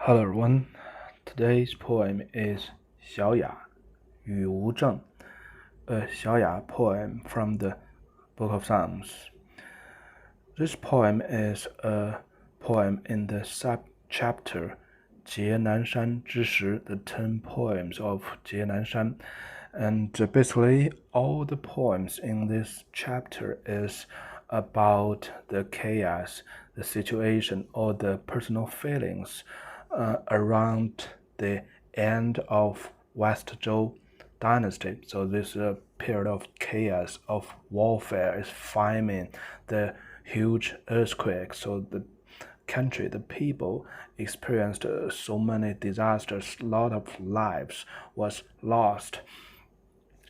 Hello everyone. Today's poem is Xiaoya, 语无证, a Xiaoya poem from the Book of Psalms. This poem is a poem in the sub-chapter 劫南山之时, the 10 poems of 劫南山. And basically all the poems in this chapter is about the chaos, the situation, or the personal feelings around the end of West Zhou dynasty. So this period of chaos, of warfare, is famine, the huge earthquake. So the country, the people experienced so many disasters, a lot of lives was lost.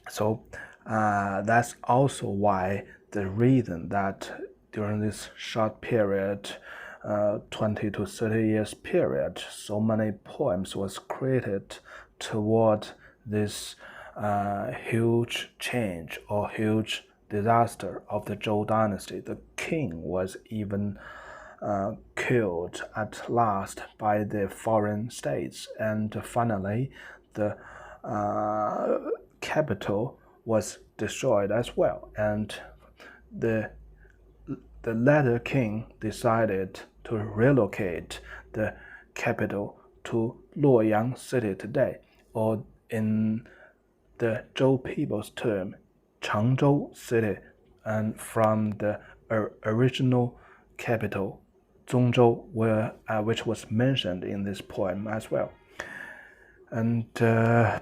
So that's also why the reason that during this short period, 20 to 30 years period, so many poems was created toward this huge change or huge disaster of the Zhou dynasty. The king was even killed at last by the foreign states, and finally the capital was destroyed as well, and the latter king decided to relocate the capital to Luoyang city today, or in the Zhou people's term, Changzhou city, and from the original capital, Zhongzhou, which was mentioned in this poem as well. And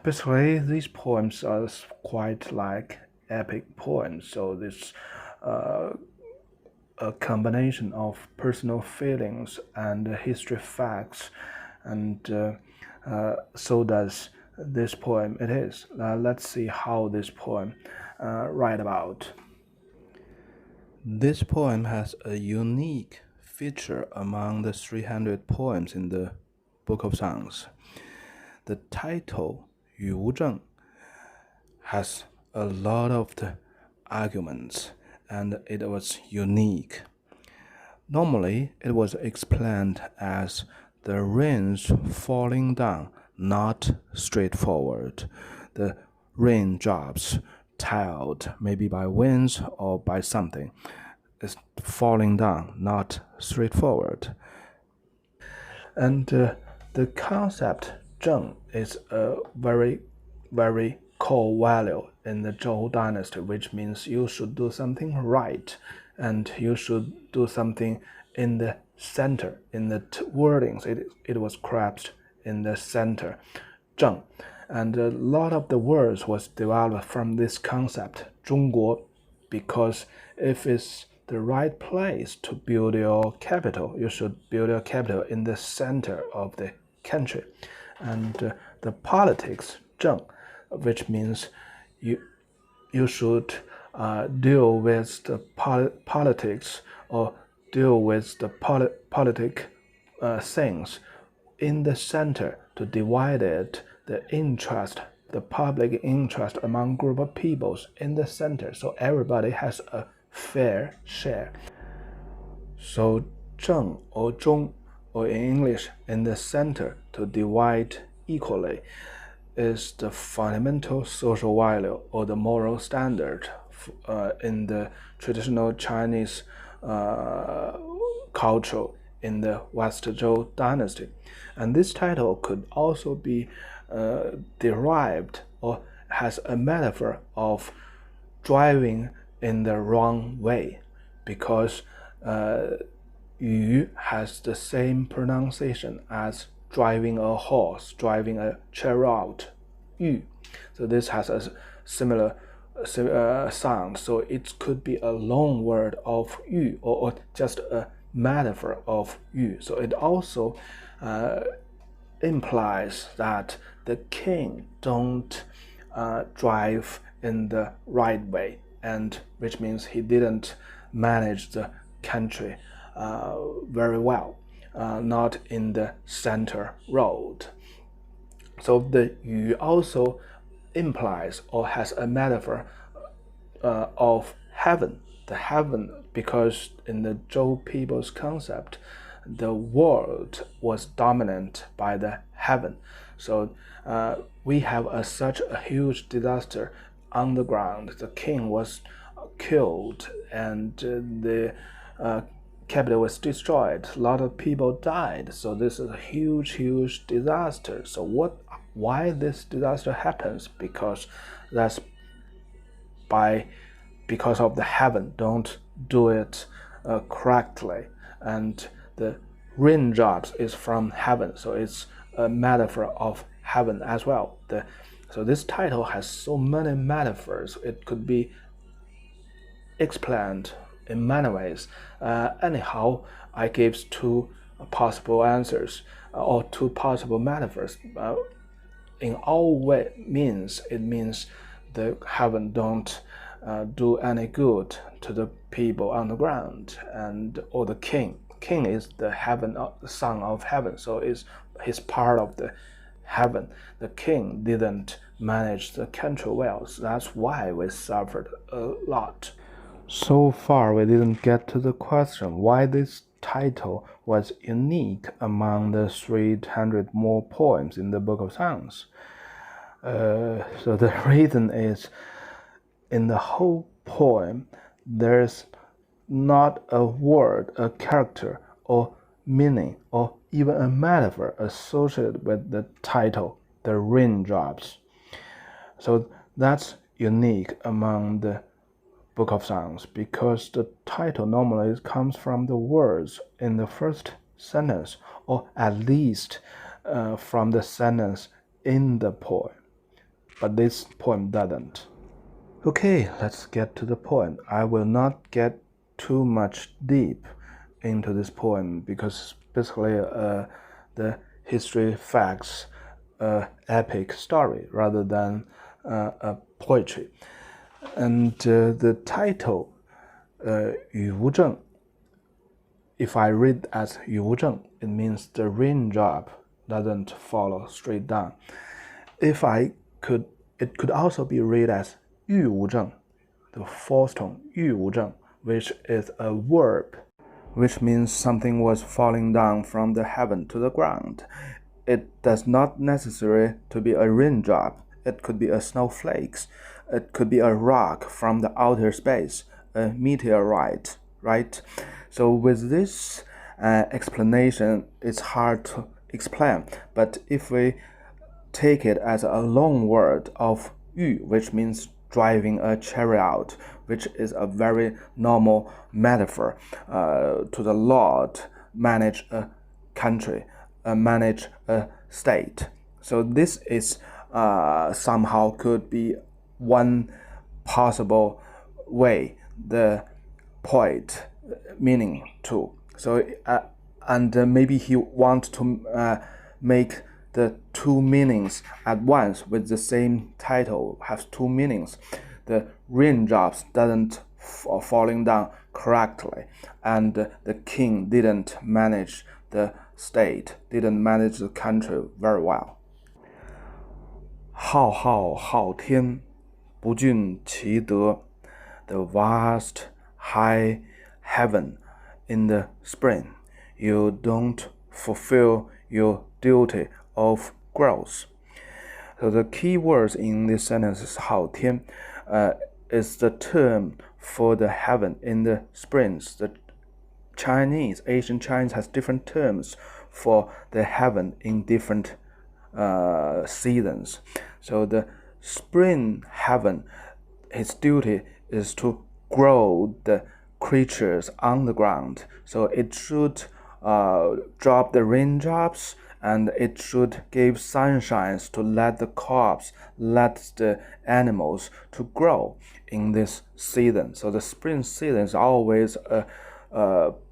basically, these poems are quite like epic poems. So this a combination of personal feelings and history facts, and so does this poem it is. Let's see how this poem write about. This poem has a unique feature among the 300 poems in the Book of Songs. The title, 语无证, has a lot of the arguments, and it was unique. Normally, it was explained as the rains falling down, not straightforward. The raindrops tiled, maybe by winds or by something, is falling down, not straightforward. And the concept 正 is a very, very core value in the Zhou dynasty, which means you should do something right, and you should do something in the center. In the wordings, it was crafted in the center, 正, and a lot of the words was developed from this concept, 中国, because if it's the right place to build your capital, you should build your capital in the center of the country. And the politics, 正, which means you should deal with the politics or deal with the politic things in the center to divide it, the interest, the public interest among group of peoples in the center, so everybody has a fair share. So 正 or 中, or in English, in the center, to divide equally, is the fundamental social value or the moral standard in the traditional Chinese culture in the West Zhou dynasty. And this title could also be derived or has a metaphor of driving in the wrong way, because yu has the same pronunciation as driving a horse, driving a chariot, yu. So this has a similar sound. So it could be a long word of yu, or just a metaphor of yu. So it also implies that the king don't drive in the right way, and which means he didn't manage the country very well, not in the center road. So the yu also implies or has a metaphor of heaven, the heaven, because in the Zhou people's concept, the world was dominant by the heaven. So we have such a huge disaster on the ground. The king was killed, and the capital was destroyed. A lot of people died. So this is a huge, huge disaster. So why this disaster happens? Because that's because of the heaven don't do it correctly, and the raindrops is from heaven, so it's a metaphor of heaven as well. So this title has so many metaphors. It could be explained in many ways. Anyhow, I gave two possible answers or two possible metaphors. In all way means it means the heaven don't do any good to the people on the ground, and or the king. King is the heaven, the son of heaven, so he's part of the heaven. The king didn't manage the country well, so that's why we suffered a lot. So far, we didn't get to the question why this title was unique among the 300 more poems in the Book of Songs. So the reason is, in the whole poem, there's not a word, a character, or meaning, or even a metaphor associated with the title, the raindrops. So that's unique among the Book of Songs, because the title normally comes from the words in the first sentence, or at least from the sentence in the poem. But this poem doesn't. Okay, let's get to the poem. I will not get too much deep into this poem because it's basically the history facts, epic story rather than a poetry. And the title, 雨无证, if I read as 雨无证, it means the raindrop doesn't follow straight down. It could also be read as 玉无证, the fourth tone, 玉无证, which is a verb, which means something was falling down from the heaven to the ground. It does not necessarily to be a raindrop. It could be a snowflake. It could be a rock from the outer space, a meteorite, right? So with this explanation, it's hard to explain. But if we take it as a long word of 玉, which means driving a chariot, which is a very normal metaphor to the Lord manage a country, manage a state. So this is somehow could be one possible way the poet meaning to. So and maybe he wants to make the two meanings at once with the same title, has two meanings. The raindrops doesn't falling down correctly, and the king didn't manage the state, didn't manage the country very well. 浩浩浩天，不尽其德. The vast high heaven in the spring, you don't fulfill your duty of growth. So the key words in this sentence is 浩天, is the term for the heaven in the springs. The Asian Chinese has different terms for the heaven in different seasons. So the spring heaven, its duty is to grow the creatures on the ground. So it should drop the raindrops, and it should give sunshine to let the crops, let the animals to grow in this season. So the spring season is always a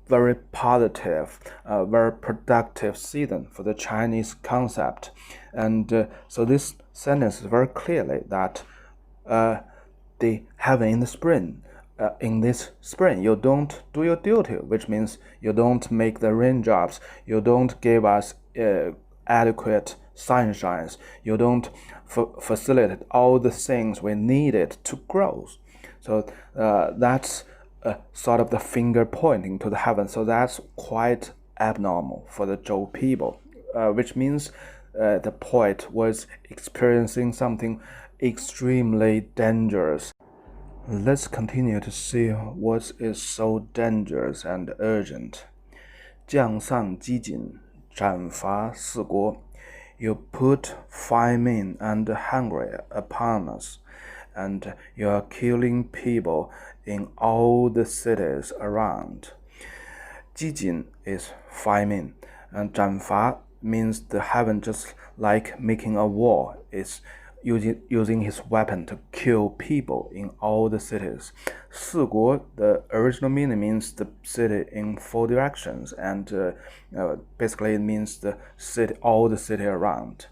very positive, very productive season for the Chinese concept. And so this sentence is very clearly that the heaven in the spring, in this spring, you don't do your duty, which means you don't make the raindrops, you don't give us adequate sunshines, you don't facilitate all the things we needed to grow. So that's sort of the finger pointing to the heaven. So that's quite abnormal for the Zhou people, which means the poet was experiencing something extremely dangerous. Let's continue to see what is so dangerous and urgent. 将丧饥馑，斩伐四国. You put famine and hunger upon us, and you are killing people in all the cities around. 饥馑 is famine, and 斩伐 means the heaven just like making a war. It's using his weapon to kill people in all the cities. 四国, the original meaning means the city in 4 directions, and basically it means the city, all the city around.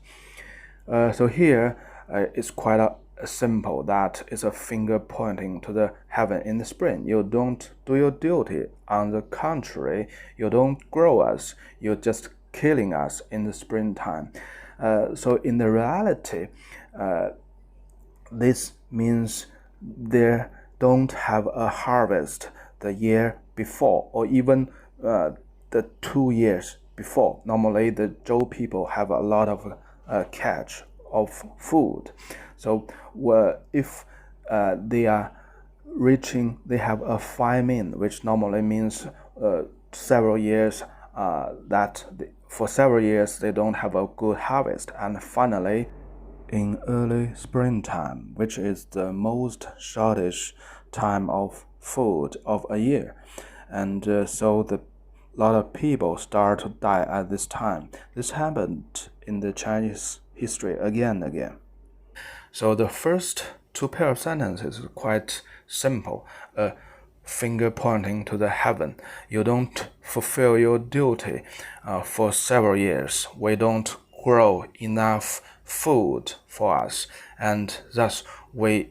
So here it's quite simple. That is a finger pointing to the heaven in the spring. You don't do your duty. On the contrary, you don't grow us. You're just killing us in the springtime. So in the reality, this means they don't have a harvest the year before, or even the 2 years before. Normally, the Zhou people have a lot of catch of food. So if they have a famine, which normally means several years, for several years they don't have a good harvest, and finally in early springtime, which is the most shortish time of food of a year, and so the lot of people start to die at this time. This happened in the Chinese history again and again. So the first 2 pair of sentences is quite simple. Finger pointing to the heaven. You don't fulfill your duty for several years. We don't grow enough food for us, and thus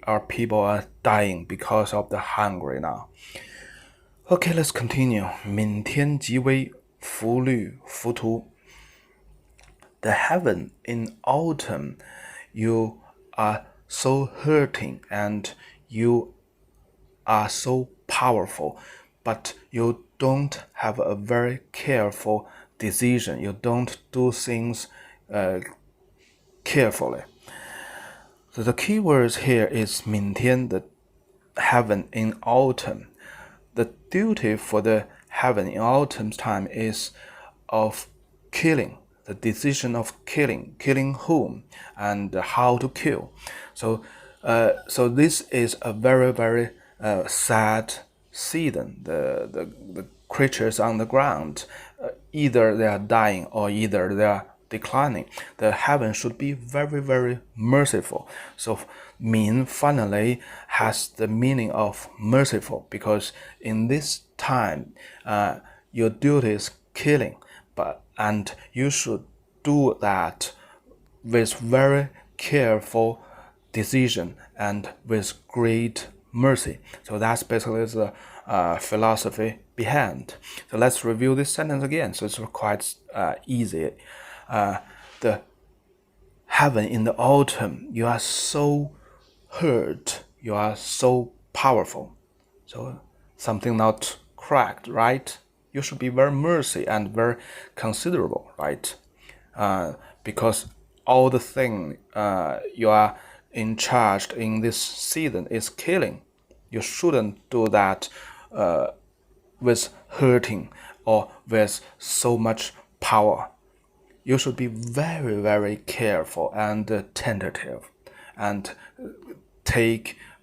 our people are dying because of the hungry now. Okay, let's continue. 明天极微，浮绿浮屠. The heaven in autumn, you are so hurting and you are so powerful, but you don't have a very careful decision. You don't do things carefully. So the key words here is 明天, the heaven in autumn. The duty for the heaven in autumn's time is of killing, the decision of killing whom and how to kill. So this is a very, very sad season. The creatures on the ground, either they are dying or either they are declining. The heaven should be very, very merciful. So Min finally has the meaning of merciful, because in this time your duty is killing, and you should do that with very careful decision and with great mercy. So that's basically the philosophy behind. So let's review this sentence again. So it's quite easy. The heaven in the autumn, you are so hurt, you are so powerful. So something not correct, right? You should be very mercy and very considerable, right? Because all the thing you are in charge in this season is killing. You shouldn't do that with hurting or with so much power. You should be very, very careful and tentative, and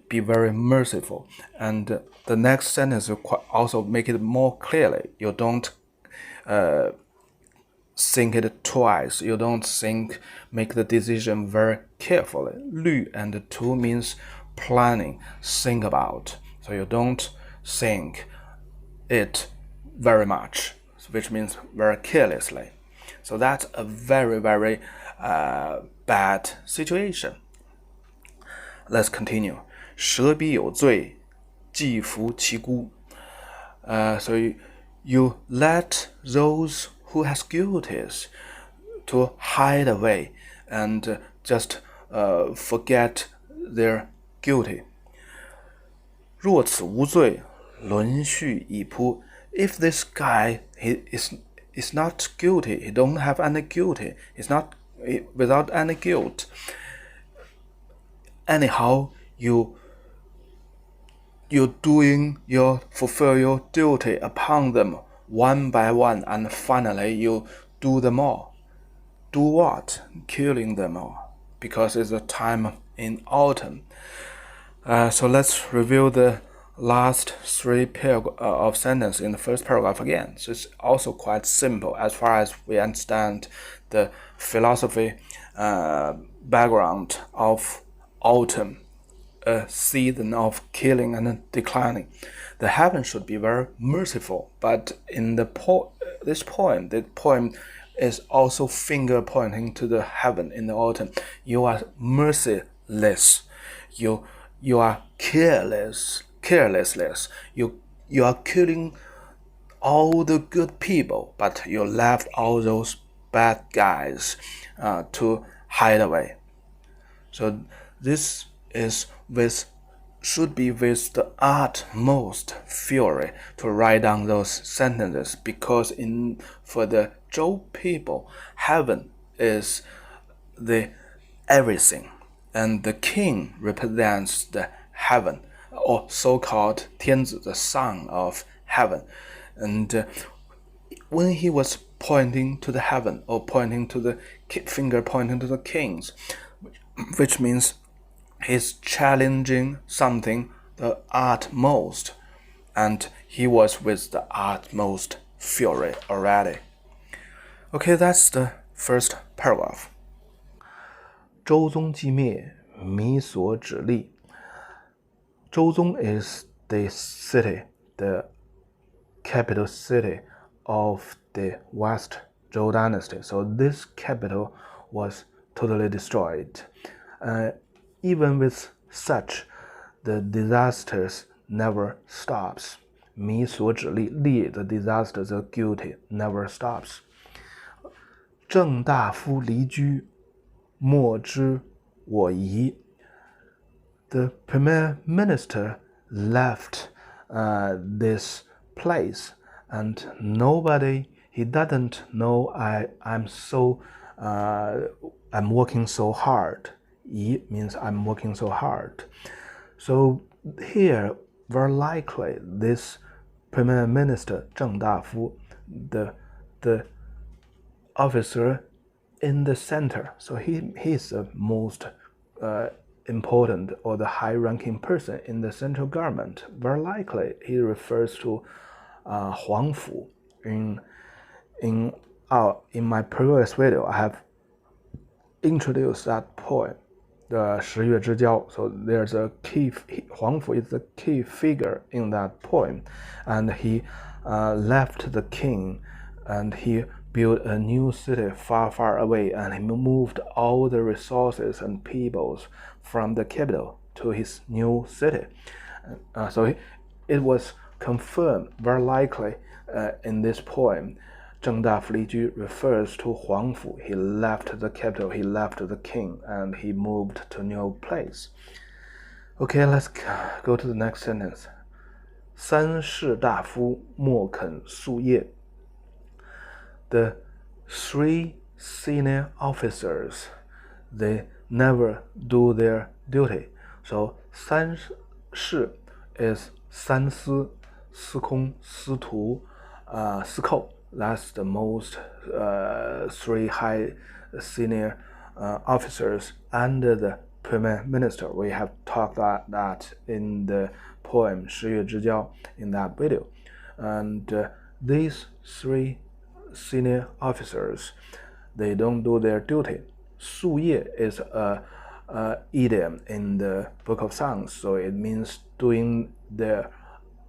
be very merciful. And the next sentence will also make it more clearly. You don't think it twice. You don't make the decision very carefully. 虑 and 图 means planning, think about. So you don't think it very much, which means very carelessly. So that's a very, very bad situation. Let's continue. 蛇必有罪，既服其辜. So you let those who has guilties to hide away and just forget their guilty. 若此无罪，轮序已扑. If this guy is is not guilty. He don't have any guilty. He's not without any guilt. Anyhow, you fulfill your duty upon them one by one, and finally you do them all. Do what? Killing them all, because it's a time in autumn. So let's review the last three of sentence in the first paragraph again. So it's also quite simple as far as we understand the philosophy background of autumn, a season of killing and declining. The heaven should be very merciful, but in the the poem is also finger pointing to the heaven in the autumn. You are merciless. You are carelessness. You are killing all the good people, but you left all those bad guys to hide away. So this should be with the utmost fury to write down those sentences, because for the Zhou people, heaven is the everything, and the king represents the heaven, or so-called 天子, the son of heaven. And when he was pointing to the heaven, or pointing to the finger pointing to the kings, which means he's challenging something the utmost, and he was with the utmost fury already. Okay, that's the first paragraph. 周宗既灭，弥所指立。周宗 is the city, the capital city of the West Zhou dynasty. So this capital was totally destroyed. Even with such, the disasters never stops. 弥所指立, the disasters, the guilty, never stops. 正大夫离居，莫知我疑。The Premier Minister left this place, and he doesn't know I'm working so hard. 疑 means I'm working so hard. So here, very likely, this Premier Minister, 正大夫, the officer in the center, so he's the most important or the high-ranking person in the central government. Very likely, he refers to Huang Fu. In my previous video, I have introduced that poem, the 十月之交. So there's a key. Huang Fu is the key figure in that poem, and he left the king, and he built a new city far, far away, and he moved all the resources and peoples from the capital to his new city. So it was confirmed very likely in this poem. 正大夫离居 refers to Huang Fu. He left the capital, he left the king, and he moved to a new place. Okay, let's go to the next sentence. 三士大夫莫肯夙夜. The three senior officers, they never do their duty. So 三士 is 三司, 司空, 司徒, 司寇. That's the most three high senior officers under the Premier Minister. We have talked about that in the poem 十月之交 in that video. And these three senior officers, they don't do their duty. 夙夜 is a idiom in the Book of Songs, so it means doing their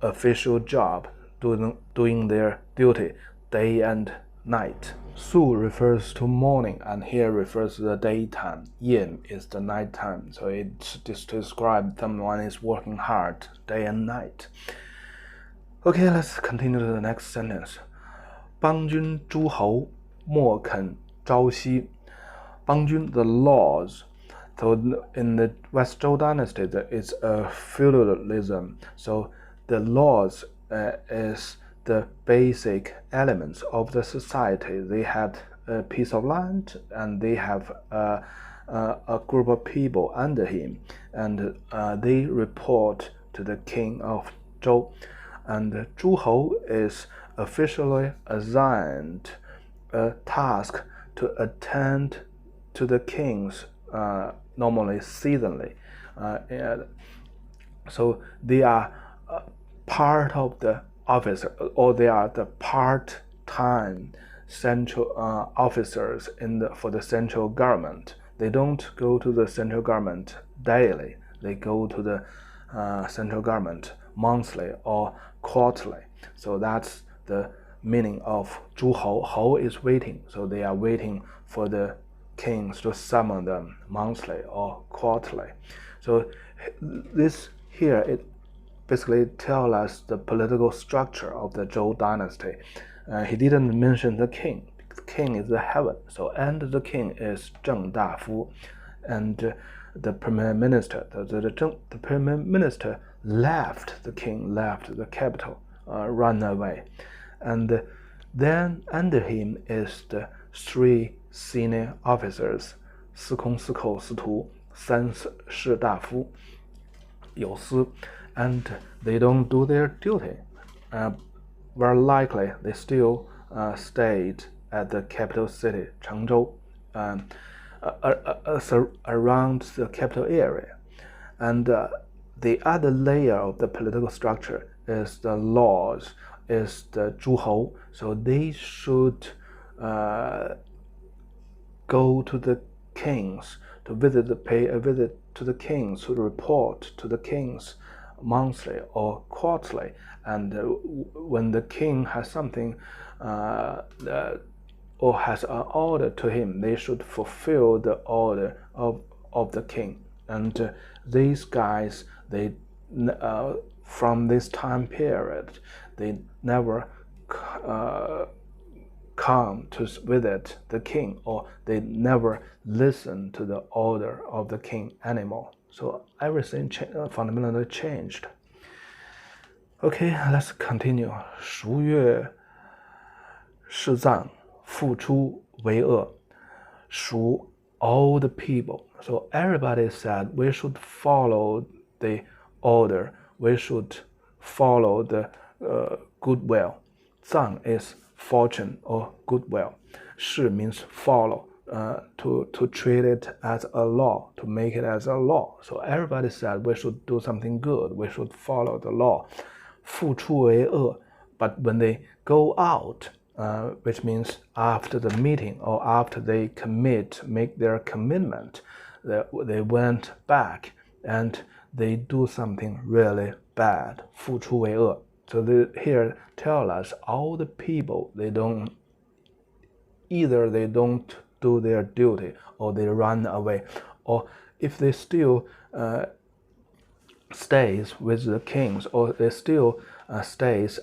official job, doing their duty day and night. 夙 refers to morning, and here refers to the daytime. 夜 is the nighttime, so it's just to describe someone is working hard day and night. Okay, let's continue to the next sentence. 邦君诸侯莫肯朝夕. 邦君, the laws. So in the West Zhou dynasty, there is a feudalism. So the laws is the basic elements of the society. They had a piece of land, and they have a group of people under him, and they report to the king of Zhou. And Zhu Hou is officially assigned a task to attend to the kings, normally seasonally. So they are part of the officer, or they are the part-time central officers for the central government. They don't go to the central government daily. They go to the central government monthly or quarterly. So that's the meaning of Zhu Hou. Hou is waiting. So they are waiting for the kings to summon them monthly or quarterly. So this here, it basically tells us the political structure of the Zhou dynasty. He didn't mention the king. The king is the heaven. So, and the king is Zheng Dafu, and the prime minister. The prime minister left the king, left the capital, run away, and then under him is the three senior officers: 司空、司寇、司徒、三士大夫、有司, and they don't do their duty. Very likely they still stayed at the capital city, Changzhou, around the capital area. And the other layer of the political structure is the laws, is the Zhu Hou. So they should go to the kings to pay a visit to the kings, to report to the kings monthly or quarterly. And when the king has something or has an order to him, they should fulfill the order of the king. And these guys, they from this time period, they never come to visit the king, or they never listen to the order of the king anymore. So everything fundamentally changed. Okay, let's continue. 孰曰是藏复出为恶 孰 all the people. So everybody said we should follow the order, we should follow the goodwill. Zang is fortune or goodwill. Shi means follow, to treat it as a law, to make it as a law. So everybody said we should do something good, we should follow the law. 复出为恶, but when they go out, which means after the meeting or after they make their commitment, they went back and they do something really bad. 复出为恶. So here tell us all the people, either they don't do their duty or they run away, or if they still stays with the kings, or they still stays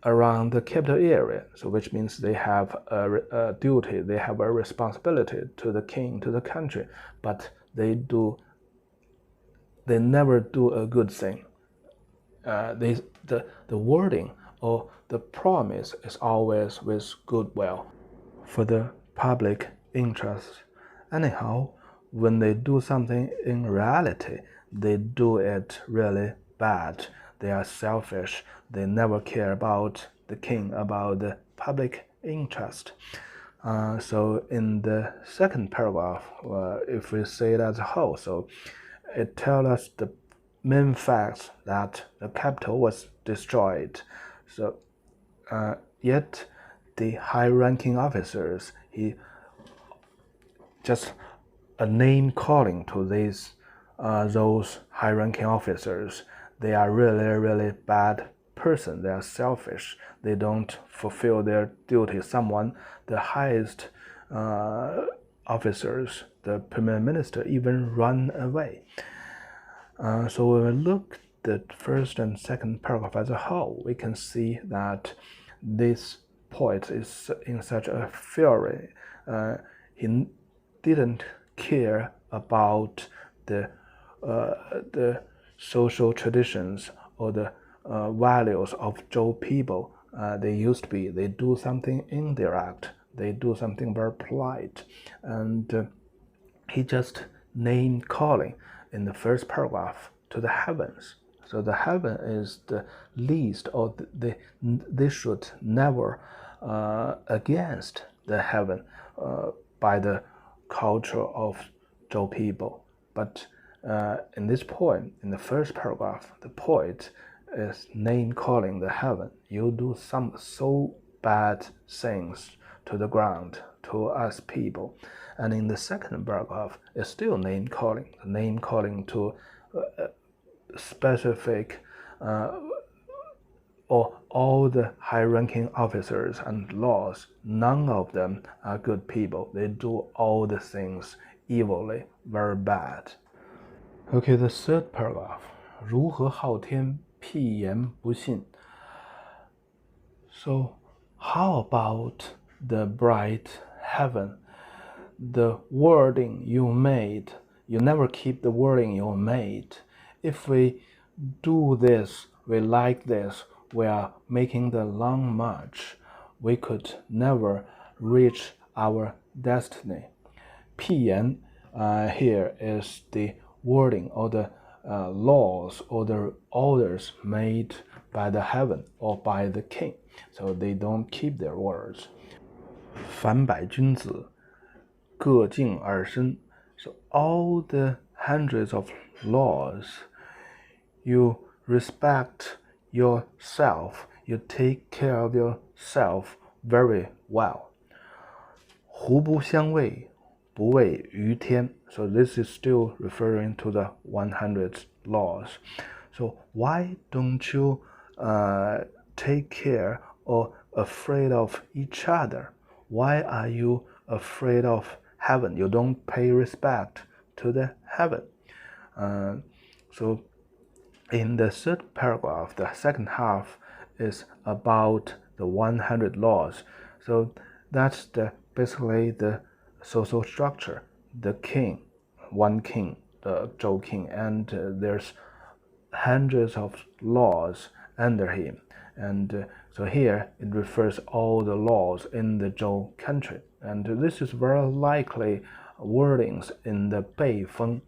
around the capital area, so which means they have a duty, they have a responsibility to the king, to the country, but they never do a good thing. The wording or the promise is always with goodwill for the public interest. Anyhow, when they do something in reality, they do it really bad. They are selfish. They never care about the king, about the public interest. So in the second paragraph, if we say it as a whole, so it tells us the main facts that the capital was destroyed. So yet the high-ranking officers, he just a name calling to those high-ranking officers. They are really, really bad person. They are selfish. They don't fulfill their duty. The highest officers, the prime minister, even run away. So when we look at the first and second paragraph as a whole, we can see that this poet is in such a fury. He didn't care about the social traditions or the values of Zhou people. They used to be, they do something indirect, they do something very polite, and he just name calling in the first paragraph to the heavens. So the heaven is the least, or they should never against the heaven by the culture of Zhou people. But in this poem, in the first paragraph, the poet is name calling the heaven. You do some so bad things to the ground, to us people. And in the second paragraph, it's still name calling to specific or all the high-ranking officers and laws. None of them are good people. They do all the things evilly, very bad. Okay, the third paragraph. 如何昊天辟言不信? So, how about the bright heaven? The wording you made, you never keep the wording you made. If we do this, we like this, we are making the long march, we could never reach our destiny. 辟言 here is the wording or the laws or the orders made by the heaven or by the king. So they don't keep their words. 凡百君子各敬而生. So all the hundreds of laws, you respect yourself, you take care of yourself very well. 胡不相畏，不畏于天. So this is still referring to the 100 laws. So why don't you take care or afraid of each other? Why are you afraid of heaven? You don't pay respect to the heaven. So in the third paragraph, the second half is about the 100 laws. So that's basically the social structure. The king, one king, the Zhou king, and there's hundreds of laws under him. And so here it refers all the laws in the Zhou country. And this is very likely wordings in the Beifeng,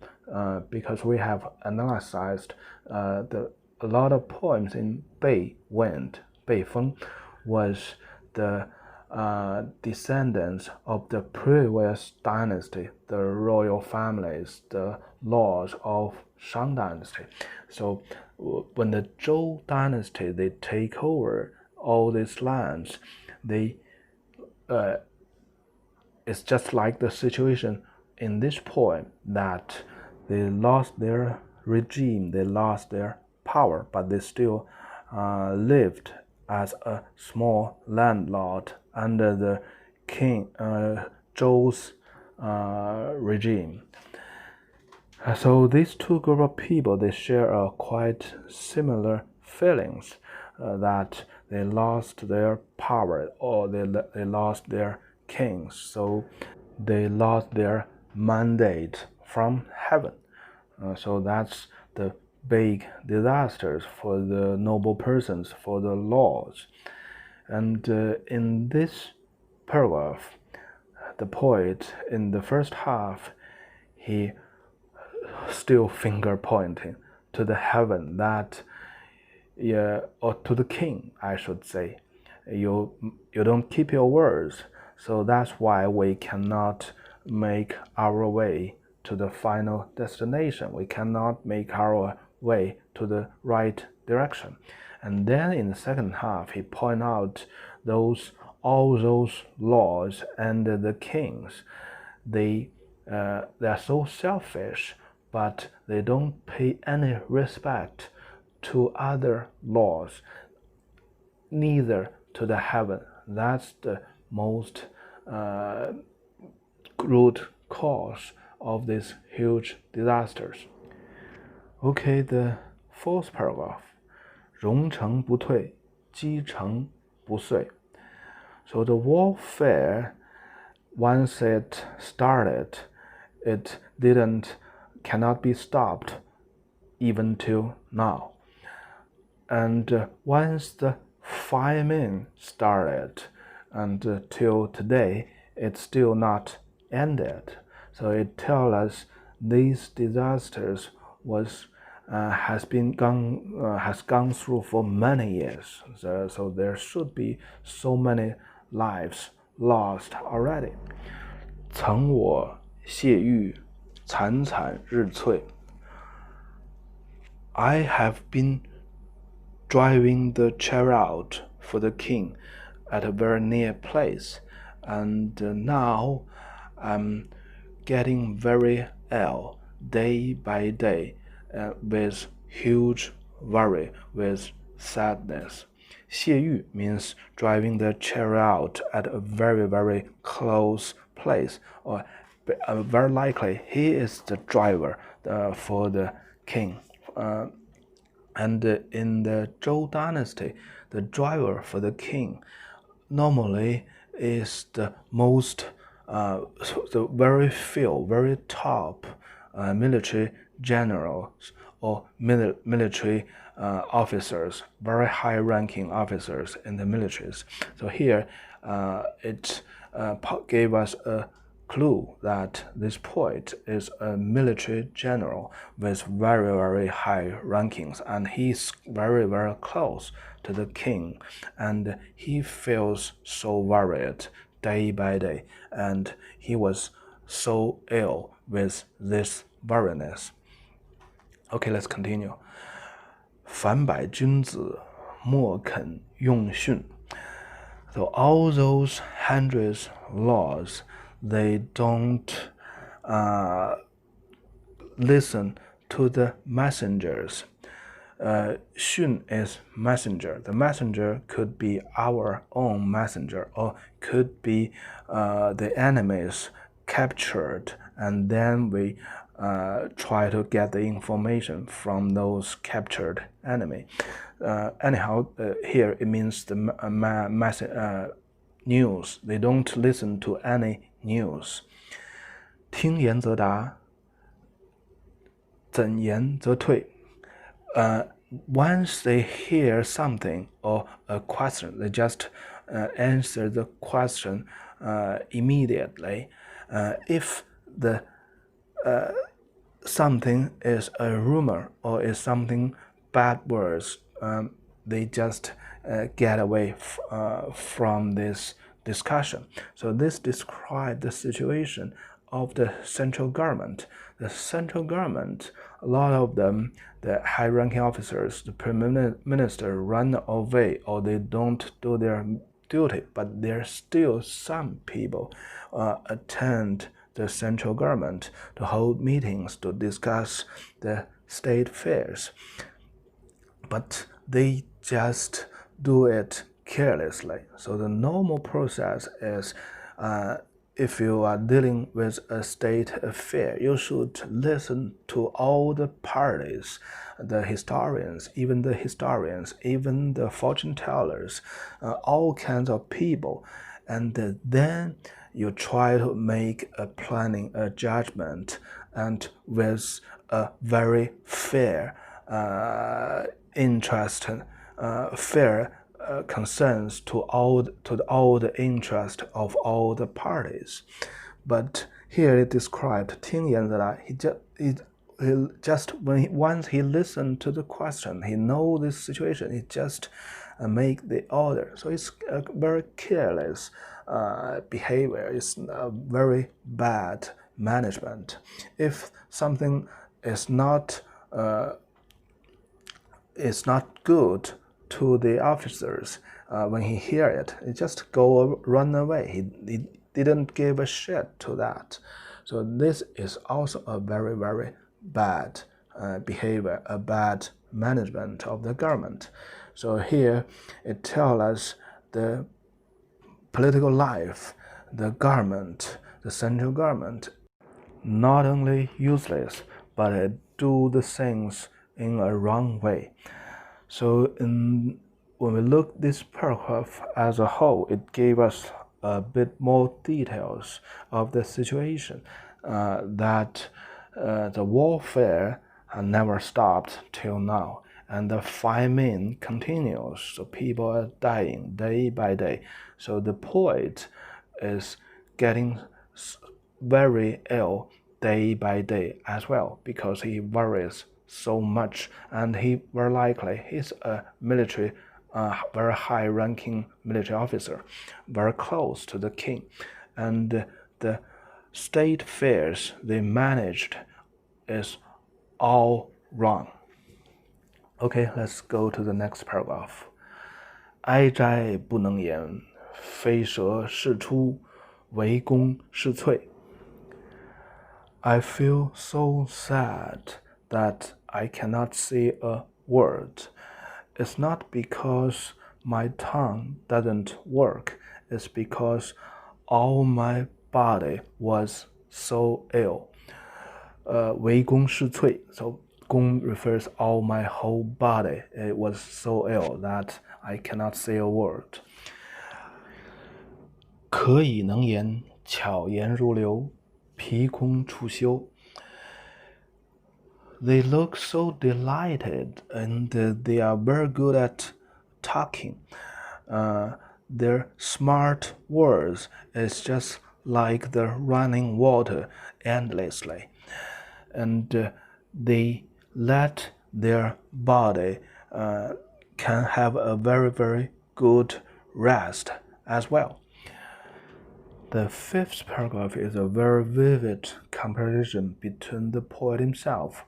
because we have analyzed a lot of poems in Bei Wind. Beifeng was the descendants of the previous dynasty, the royal families, the laws of Shang dynasty. So when the Zhou dynasty, they take over all these lands, it's just like the situation in this poem that they lost their regime, they lost their power, but they still lived as a small landlord under the king Zhou's regime. So these two groups of people, they share quite similar feelings that they lost their power or they lost their kings, so they lost their mandate from heaven. So that's the big disasters for the noble persons, for the laws. And in this paragraph, the poet in the first half, he still finger pointing to the heaven that, or to the king, I should say, you don't keep your words, so that's why we cannot make our way to the final destination. We cannot make our way to the right direction. And then in the second half, he points out all those laws and the kings. They are so selfish, but they don't pay any respect to other laws, neither to the heaven. That's the most root cause of these huge disasters. Okay, the fourth paragraph. 荣成不退，击成不遂. So the warfare, once it started, it cannot be stopped even till now. And once the famine started, and till today, it's still not ended. So it tells us these disasters has gone through for many years. So there should be so many lives lost already. 曾我谢玉，惨惨日翠。I have been driving the chariot for the king at a very near place, and now I'm getting very ill day by day, with huge worry, with sadness. 谢玉 means driving the chariot at a very, very close place, or very likely he is the driver for the king. And in the Zhou dynasty, the driver for the king normally is the very few, very top military generals or military officers, very high-ranking officers in the militaries. So here, it gave us a clue that this poet is a military general with very, very high rankings, and he's very, very close to the king, and he feels so worried day by day, and he was so ill with this weariness. Okay, let's continue. 凡百君子，莫肯用训. So all those hundreds laws, they don't listen to the messengers. Xun is messenger. The messenger could be our own messenger, or could be the enemies captured, and then we try to get the information from those captured enemy. Anyhow, here it means the news. They don't listen to any news. 听言则答，怎言则退。Once they hear something or a question, they just answer the question immediately. If the something is a rumor or is something bad words, they just get away from this discussion. So this describes the situation of the central government. The central government, a lot of them, the high-ranking officers, the prime minister, run away or they don't do their duty, but there are still some people attend the central government to hold meetings to discuss the state affairs. But they just do it carelessly. So the normal process is if you are dealing with a state affair, you should listen to all the parties, the historians, even the fortune tellers, all kinds of people, and then you try to make a planning, a judgment, and with a very fair interest, fair concerns to all the interest of all the parties. But here it described 听言则答. Once he listened to the question, he know this situation, he just make the order. So it's a very careless behavior. It's a very bad management. If something is not good to the officers, when he hear it, he just run away. He didn't give a shit to that. So this is also a very, very bad behavior, a bad management of the government. So here it tells us the political life, the government, the central government, not only useless, but it do the things in a wrong way. So when we look this paragraph as a whole, it gave us a bit more details of the situation, that the warfare never stopped till now, and the famine continues. So people are dying day by day. So the poet is getting very ill day by day as well, because he worries so much, and he very likely he's a military, very high-ranking military officer, very close to the king, and the state affairs they managed is all wrong. Okay, let's go to the next paragraph. 哀哉不能言，飞蛇事出，围攻是脆。I feel so sad that I cannot say a word. It's not because my tongue doesn't work, it's because all my body was so ill. 围攻是脆, so 攻 refers all my whole body. It was so ill that I cannot say a word. 可以能言，巧言如流，凭空处修。They look so delighted, and they are very good at talking. Their smart words is just like the running water endlessly, and they let their body can have a very, very good rest as well. The fifth paragraph is a very vivid comparison between the poet himself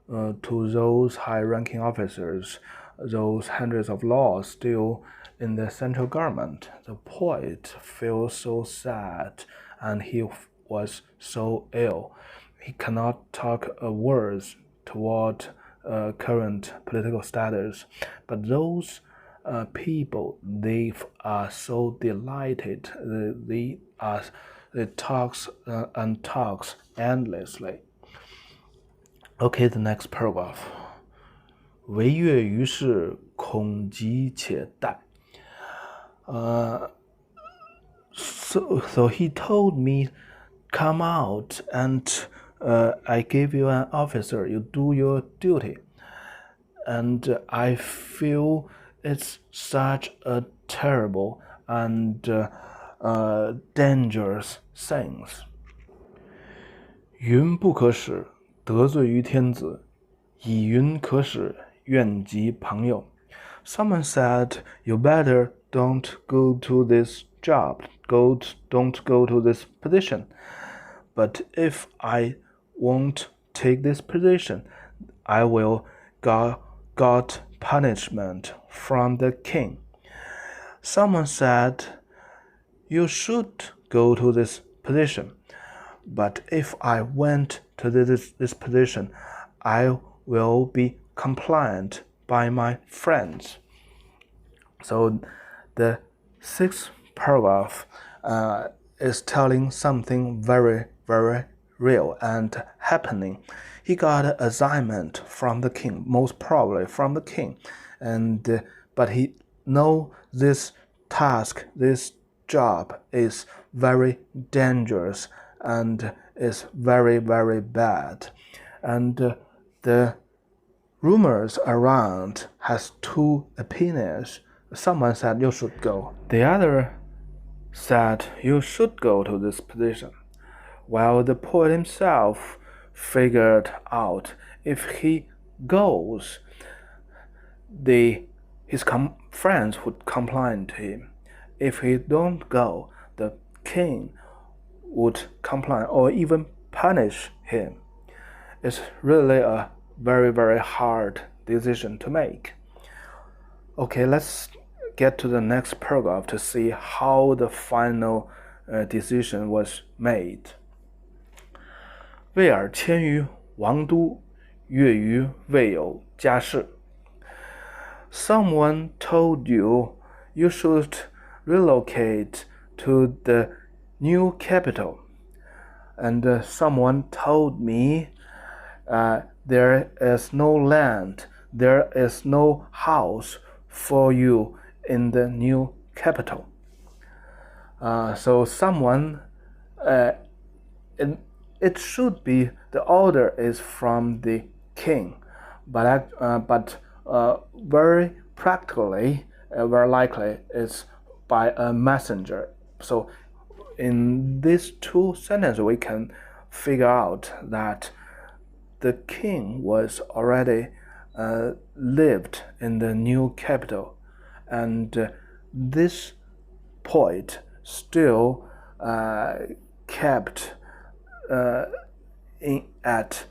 to those high-ranking officers, those hundreds of laws still in the central government. The poet feels so sad, and he was so ill. He cannot talk words toward current political status. But those people, they are so delighted. They talks and talks endlessly. Okay, the next paragraph. 惟悦于世，恐急且待。So he told me, come out and I give you an officer, you do your duty. And I feel it's such a terrible and dangerous thing. 云不可使，得罪于天子；以云可使，怨及朋友。Someone said, you better don't go to this job, don't go to this position. But if I won't take this position, I will got punishment from the king. Someone said, you should go to this position. But if I went to this position, I will be compliant by my friends. So the sixth paragraph is telling something very, very real and happening. He got an assignment from the king, most probably from the king, but he know this task, this job is very dangerous and is very, very bad. And the rumors around has two opinions. Someone said you should go. The other said you should go to this position. While the poet himself figured out if he goes, his friends would comply to him. If he don't go, the king would comply or even punish him. It's really a very, very hard decision to make. Okay, let's get to the next paragraph to see how the final decision was made. 为尔迁于王都，越于未有家室。Someone told you you should relocate to the new capital, and someone told me there is no land, there is no house for you in the new capital. So someone, it should be the order is from the king, but very practically, very likely, it's by a messenger. So in these two sentences, we can figure out that the king was already lived in the new capital, and this poet still kept at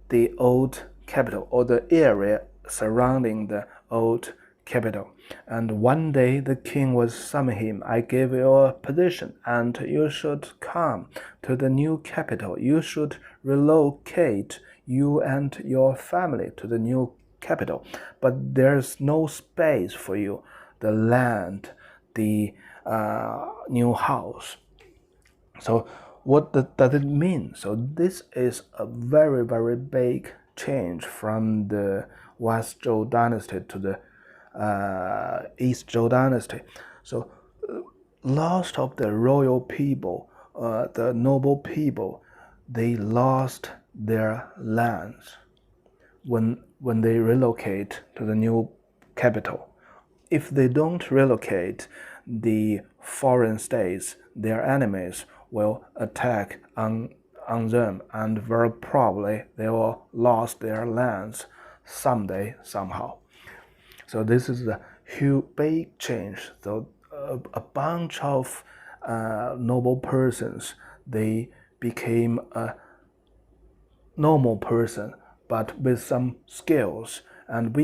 the old capital, or the area surrounding the old capital. And one day the king was summoning him. I give you a position, and you should come to the new capital. You should relocate, you and your family, to the new capital. But there's no space for you, the land, the new house. So what does it mean? So this is a very, very big change from the West Zhou dynasty to the East Zhou dynasty. So lost of the royal people, the noble people, they lost their lands when they relocate to the new capital. If they don't relocate, the foreign states, their enemies, will attack on them, and very probably they will lose their lands someday, somehow. So this is a huge, big change. So a bunch of noble persons, they became a normal person, but with some skills, and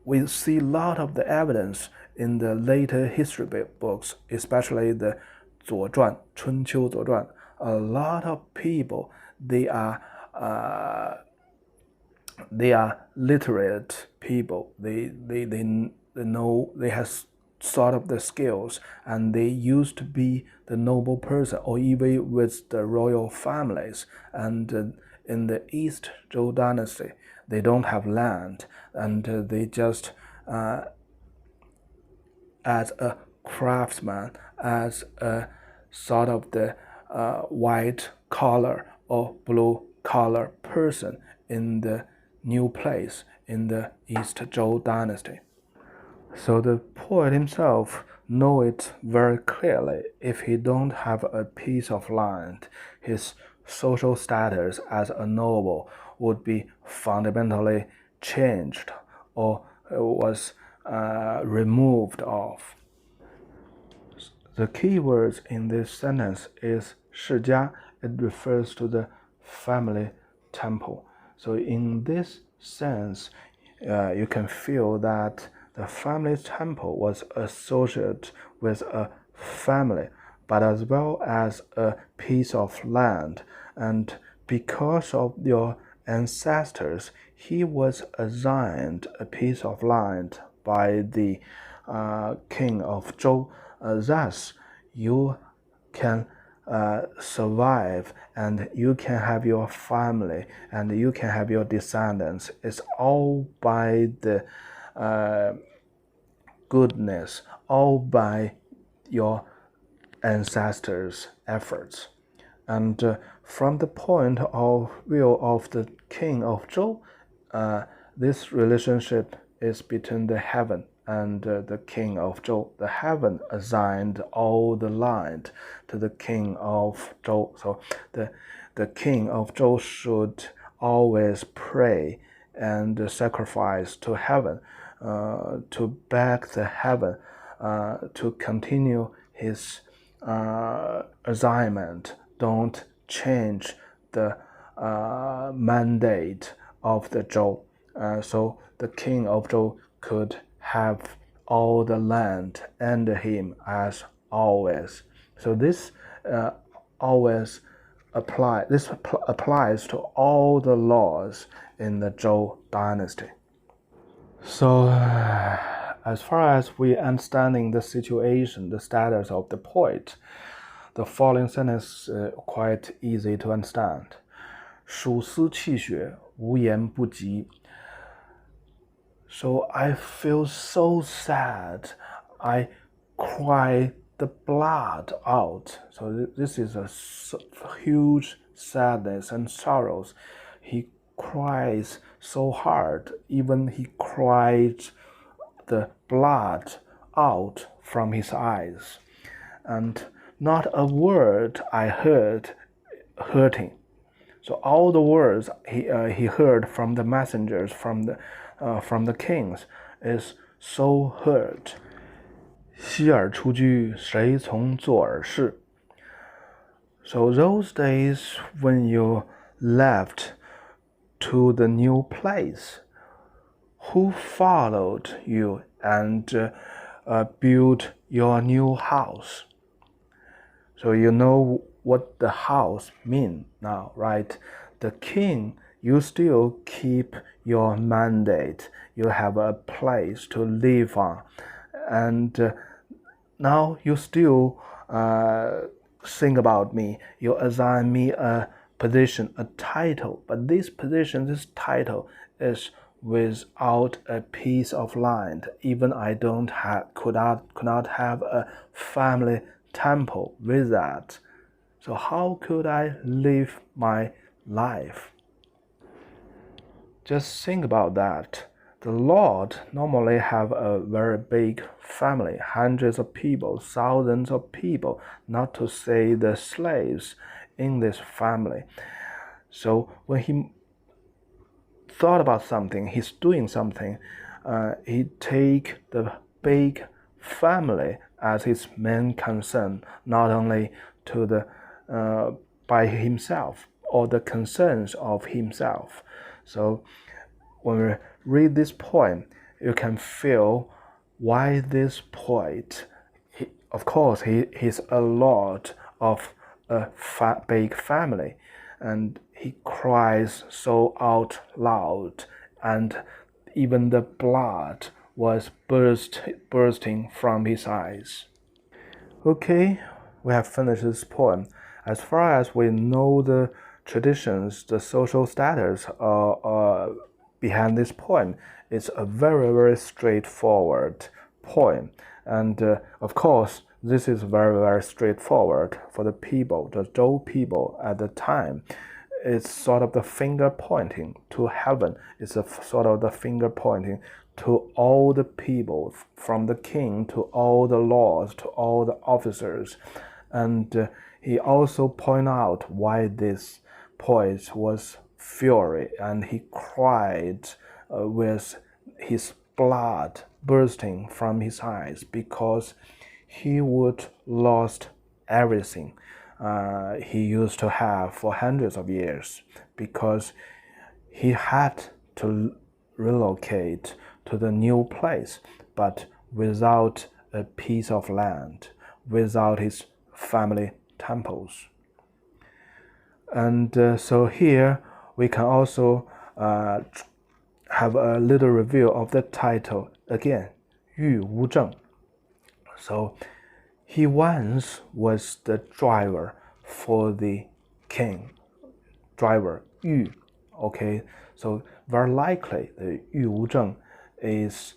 we see a lot of the evidence in the later history books, especially the 左传, 春秋左传. A lot of people, they are literate people. They know, they have sort of the skills, and they used to be the noble person, or even with the royal families. And in the East Zhou dynasty, they don't have land, and they just as a craftsman, as a sort of the white collar or blue collar person in the new place in the East Zhou dynasty. So the poet himself know it very clearly. If he don't have a piece of land, his social status as a noble would be fundamentally changed, or was removed of. The key words in this sentence is 世家. It refers to the family temple. So in this sense, you can feel that the family temple was associated with a family, but as well as a piece of land. And because of your ancestors, he was assigned a piece of land by the king of Zhou. Thus, you can survive, and you can have your family, and you can have your descendants. It's all by the goodness, all by your ancestors' efforts. And from the point of view of the king of Zhou, this relationship is between the heaven and the king of Zhou. The heaven assigned all the land to the king of Zhou. So the king of Zhou should always pray and sacrifice to heaven, to beg the heaven to continue his assignment. Don't change the mandate of the Zhou. So the king of Zhou could have all the land under him as always. So this always applies to all the laws in the Zhou dynasty. So as far as we understanding the situation, the status of the poet, the following sentence is quite easy to understand. 属思泣血，无言不及. So I feel so sad. I cry the blood out. So this is a huge sadness and sorrows. He cries so hard, even he cried the blood out from his eyes, and not a word I heard hurting. So all the words he heard from the messengers, from the kings, is so hurt. 希尔出居，谁从作尔事? So those days when you left to the new place, who followed you and built your new house? So you know what the house means now, right? The king, you still keep your mandate. You have a place to live on. And now you still think about me. You assign me a position, a title. But this position, this title is without a piece of land. Even I could not have a family temple with that. So how could I live my life? Just think about that. The Lord normally have a very big family, hundreds of people, thousands of people, not to say the slaves in this family. So when he thought about something, he's doing something, he take the big family as his main concern, not only to the by himself or the concerns of himself. So when we read this poem, you can feel why this poet, of course, he's a lord of a big family, and he cries so out loud, and even the blood was bursting from his eyes. Okay, we have finished this poem. As far as we know the traditions, the social status behind this poem, it's a very, very straightforward poem. And of course, this is very, very straightforward for the people, the Zhou people at the time. It's sort of the finger pointing to heaven. It's a sort of the finger pointing to all the people, from the king to all the lords to all the officers. And he also point out why this poet was fury, and he cried with his blood bursting from his eyes, because he would lost everything he used to have for hundreds of years, because he had to relocate to the new place, but without a piece of land, without his family temples. And so here we can also have a little review of the title again, 玉无证. So he once was the driver for the king. Driver, 玉. Okay, so very likely the 玉无证 is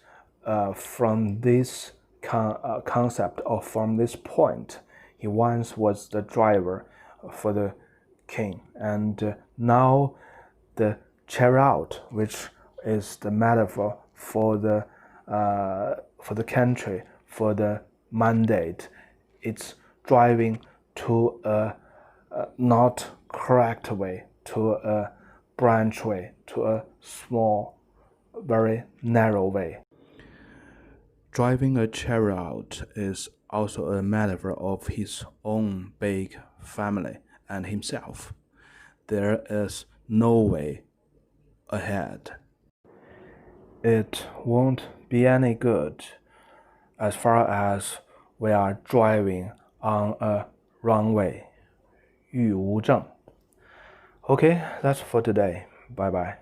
from this concept, or from this point. He once was the driver for the king, and now the chariot, which is the metaphor for the country, for the mandate, it's driving to a not correct way, to a branch way, to a small, very narrow way. Driving a chariot is also a metaphor of his own big family and himself. There is no way ahead. It won't be any good as far as we are driving on a wrong way. 玉无证. Okay, that's for today. Bye bye.